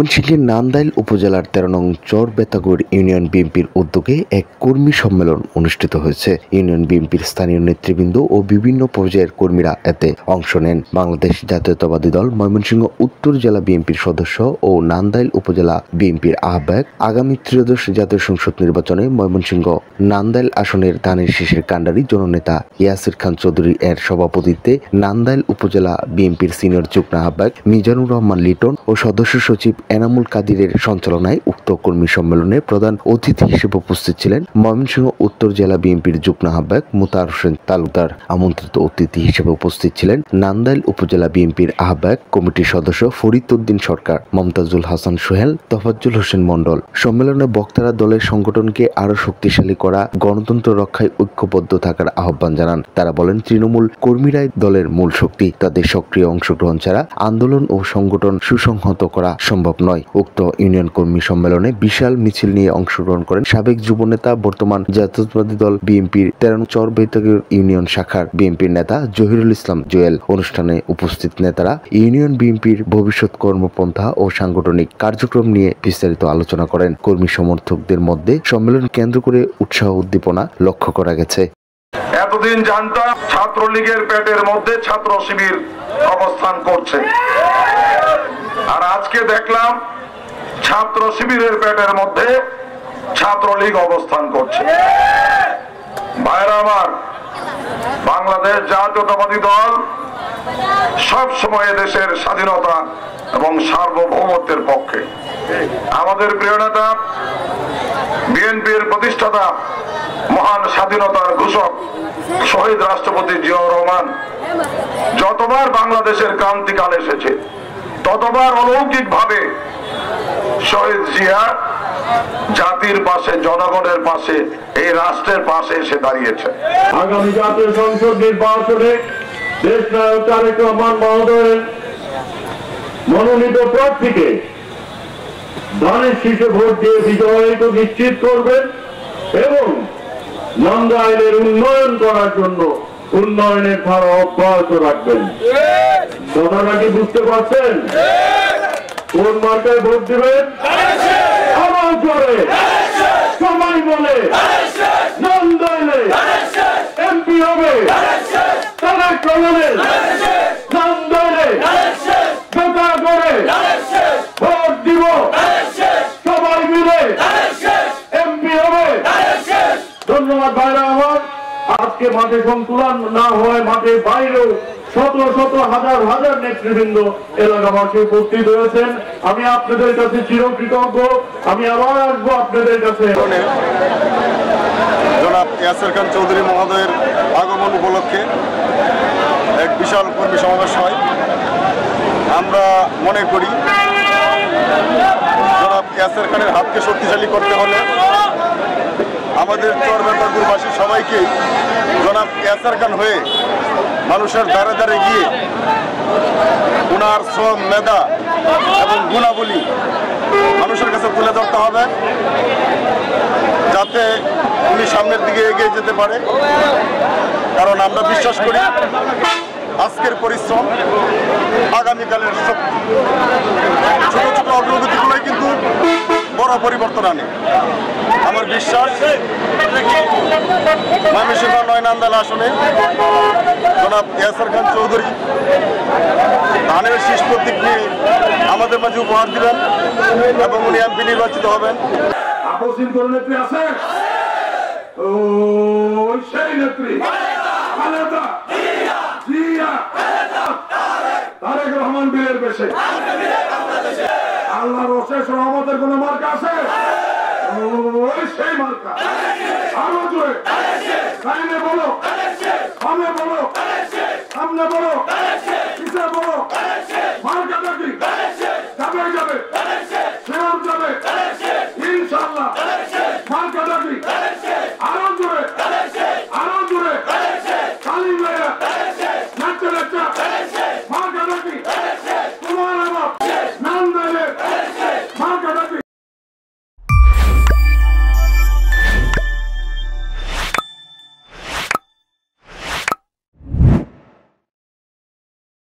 ময়মনসিংহের নান্দাইল উপজেলার ১৩ নং চরবেতাগড় ইউনিয়ন বিএনপির উদ্যোগে এক কর্মী সম্মেলন অনুষ্ঠিত হয়েছে। ইউনিয়ন বিএনপির স্থানীয় নেতৃবৃন্দ ও বিভিন্ন পর্যায়ের কর্মীরা এতে অংশ নেন। বাংলাদেশ জাতীয়তাবাদী দল ময়মনসিংহ উত্তর জেলা বিএনপির সদস্য ও নান্দাইল উপজেলা বিএনপির আহ্বায়ক আগামী ত্রয়োদশ জাতীয় সংসদ নির্বাচনে ময়মনসিংহ নান্দাইল আসনের ধানের শীষের কাণ্ডারি জননেতা ইয়াসির খান চৌধুরী এর সভাপতিত্বে নান্দাইল উপজেলা বিএনপির সিনিয়র যুগ্ম আহ্বায়ক মিজানুর রহমান লিটন ও সদস্য সচিব এনামুল কাদিরের সঞ্চালনায় উক্ত কর্মী সম্মেলনে প্রধান অতিথি হিসেবে উপস্থিত ছিলেন ময়মনসিংহ উত্তর জেলা বিএনপির যুগ্ম আহ্বায়ক মোতাহার হোসেন তালুকদার। আমন্ত্রিত অতিথি হিসেবে উপস্থিত ছিলেন নান্দাইল উপজেলা বিএনপির আহ্বায়ক কমিটির সদস্য ফরিদ উদ্দিন সরকার, মমতাজুল হাসান সোহেল, তোফাজ্জল হোসেন মণ্ডল। সম্মেলনে বক্তারা দলের সংগঠনকে আরো শক্তিশালী করা, গণতন্ত্র রক্ষায় ঐক্যবদ্ধ থাকার আহ্বান জানান। তারা বলেন, তৃণমূল কর্মীরাই দলের মূল শক্তি, তাদের সক্রিয় অংশগ্রহণ ছাড়া আন্দোলন ও সংগঠন সুসংহত করা সম্ভব নয়। উক্ত ইউনিয়ন কর্মী সম্মেলনে বিশাল মিছিল নিয়ে অংশগ্রহণ করেন সাবেক যুবনেতা, বর্তমান জাতীয়তাবাদী দল বিএনপির ১৩ নং চরবেতাগড় ইউনিয়ন শাখার বিএনপির নেতা জহিরুল ইসলাম জুয়েল। অনুষ্ঠানে উপস্থিত নেতারা ইউনিয়ন বিএনপির ভবিষ্যৎ কর্মপন্থা ও সাংগঠনিক কার্যক্রম নিয়ে বিস্তারিত আলোচনা করেন। কর্মী সমর্থকদের মধ্যে সম্মেলন কেন্দ্র করে উৎসাহ উদ্দীপনা লক্ষ্য করা গেছে। এতদিন জানতাম ছাত্রলীগের পেটের মধ্যে ছাত্র শিবির অবস্থান করছে, আর আজকে দেখলাম ছাত্র শিবিরের পেটের মধ্যে ছাত্রলীগ অবস্থান করছে। ভাইরা আমার, বাংলাদেশ জাতীয়তাবাদী দল সব সময় দেশের স্বাধীনতা এবং সার্বভৌমত্বের পক্ষে। আমাদের প্রিয় নেতা, বিএনপির প্রতিষ্ঠাতা, মহান স্বাধীনতার ঘোষক শহীদ রাষ্ট্রপতি জিয়াউর রহমান যতবার বাংলাদেশের ক্রান্তিকাল এসেছে ততবার অলৌকিক ভাবে শহীদ জিয়া জাতির পাশে, জনগণের পাশে, এই রাষ্ট্রের পাশে এসে দাঁড়িয়েছে। আগামী জাতীয় সংসদ নির্বাচনে দেশ নায়ক তারেক রহমান মহোদয়ের মনোনীত প্রার্থীকে ধানের শীষে ভোট দিয়ে বিজয় নিশ্চিত করবেন এবং নান্দাইলের উন্নয়ন করার জন্য উন্নয়নের ধারা অব্যাহত রাখবেন। কথাটা কি বুঝতে পারছেন? কোন মার্কায় ভোট দিবেন? আমার জোরে সবাই বলে নান্দাইলে এমপি হবে তারেক রহমানের, নান্দাইলে জোতা করে ভোট দিব, সবাই মিলে এমপি হবে। ধন্যবাদ ভাইরা আমার। আজকে মাঠে সংতুলন না হয়, মাঠের বাইরেও শত শত হাজার হাজার নেতৃবৃন্দ এলাকাবাসী উপস্থিত হয়েছেন। আমি আপনাদের কাছে চিরকৃতজ্ঞ। আমি আবার আসবো আপনাদের কাছে। জনাব ইয়াসির খান চৌধুরী মহোদয়ের আগমন উপলক্ষে এক বিশাল কর্মী সমাবেশ হয়। আমরা মনে করি জনাব ইয়াসির খানের হাতকে শক্তিশালী করতে হলে আমাদের চরবেতাগড়বাসী সবাইকে জনাব ইয়াসির খান হয়ে মানুষের দ্বারে দ্বারে গিয়ে ওনার শ্রম, মেধা এবং গুণাবলী মানুষের কাছে তুলে ধরতে হবে, যাতে উনি সামনের দিকে এগিয়ে যেতে পারে। কারণ আমরা বিশ্বাস করি আজকের পরিশ্রম আগামীকালের শক্তি। ছোট ছোট অগ্রগতিগুলোই কিন্তু বড় পরিবর্তন আনে। আমার বিশ্বাস ময়মনসিংহ ৯ নান্দাইল আসনে জনাব ইয়াসির খান চৌধুরী ধানের শীষ প্রতীক নিয়ে আমাদের মাঝে উপহার দিবেন এবং উনি এমপি নির্বাচিত হবেন। আপসীন কোন নেত্রী আছে? ওই সেই নেত্রী খালেদা জিয়া, তারেক রহমান বীরের বেশে। আল্লাহর অশেষ রহমতের কোন মার্কা আছে? ওই সেই মার্কা। আরো জোরে সামনে বলো, সামনে বলো, সামনে বলো।